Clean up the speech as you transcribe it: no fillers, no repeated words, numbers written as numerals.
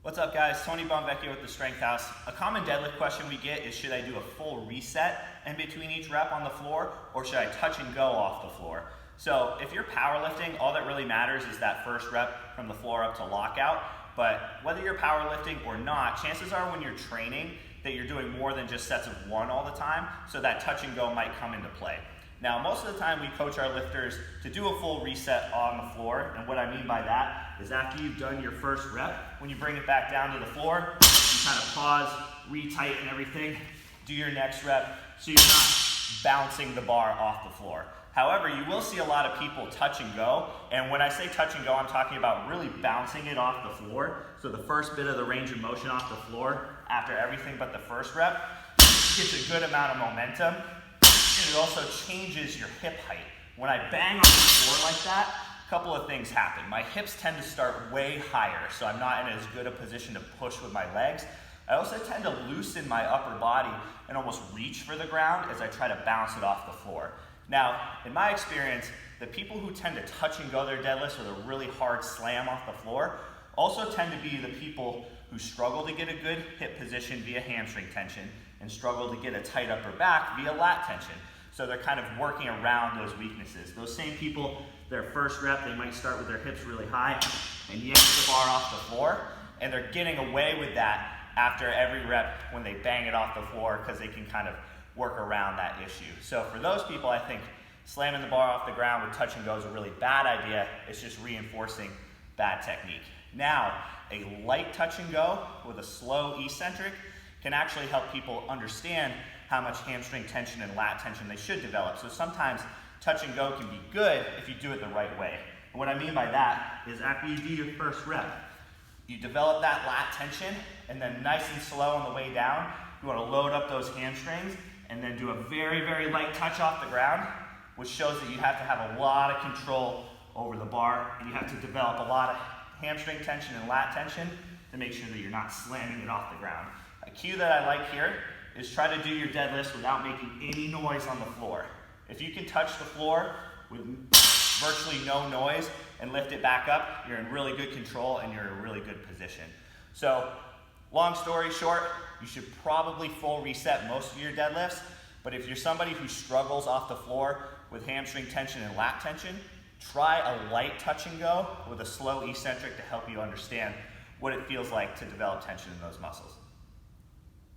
What's up guys, Tony Bonvecchio with the Strength House. A common deadlift question we get is, should I do a full reset in between each rep on the floor, or should I touch and go off the floor? So if you're powerlifting, all that really matters is that first rep from the floor up to lockout. But whether you're powerlifting or not, chances are when you're training that you're doing more than just sets of one all the time, so that touch and go might come into play. Now, most of the time we coach our lifters to do a full reset on the floor, and what I mean by that is after you've done your first rep, when you bring it back down to the floor, you kind of pause, retighten everything, do your next rep, so you're not bouncing the bar off the floor. However, you will see a lot of people touch and go, and when I say touch and go, I'm talking about really bouncing it off the floor. So the first bit of the range of motion off the floor after everything but the first rep gets a good amount of momentum. And it also changes your hip height. When I bang on the floor like that, a couple of things happen. My hips tend to start way higher, so I'm not in as good a position to push with my legs. I also tend to loosen my upper body and almost reach for the ground as I try to bounce it off the floor. Now, in my experience, the people who tend to touch and go their deadlifts with a really hard slam off the floor also tend to be the people who struggle to get a good hip position via hamstring tension and struggle to get a tight upper back via lat tension. So they're kind of working around those weaknesses. Those same people, their first rep, they might start with their hips really high and yank the bar off the floor, and they're getting away with that after every rep when they bang it off the floor because they can kind of work around that issue. So for those people, I think slamming the bar off the ground with touch and go is a really bad idea. It's just reinforcing bad technique. Now, a light touch and go with a slow eccentric can actually help people understand how much hamstring tension and lat tension they should develop. So sometimes touch and go can be good if you do it the right way. And what I mean by that is after you do your first rep, you develop that lat tension, and then nice and slow on the way down, you want to load up those hamstrings and then do a very, very light touch off the ground, which shows that you have to have a lot of control over the bar, and you have to develop a lot of hamstring tension and lat tension to make sure that you're not slamming it off the ground. A cue that I like here is try to do your deadlifts without making any noise on the floor. If you can touch the floor with virtually no noise and lift it back up, you're in really good control and you're in a really good position. So, long story short, you should probably full reset most of your deadlifts, but if you're somebody who struggles off the floor with hamstring tension and lat tension, try a light touch and go with a slow eccentric to help you understand what it feels like to develop tension in those muscles.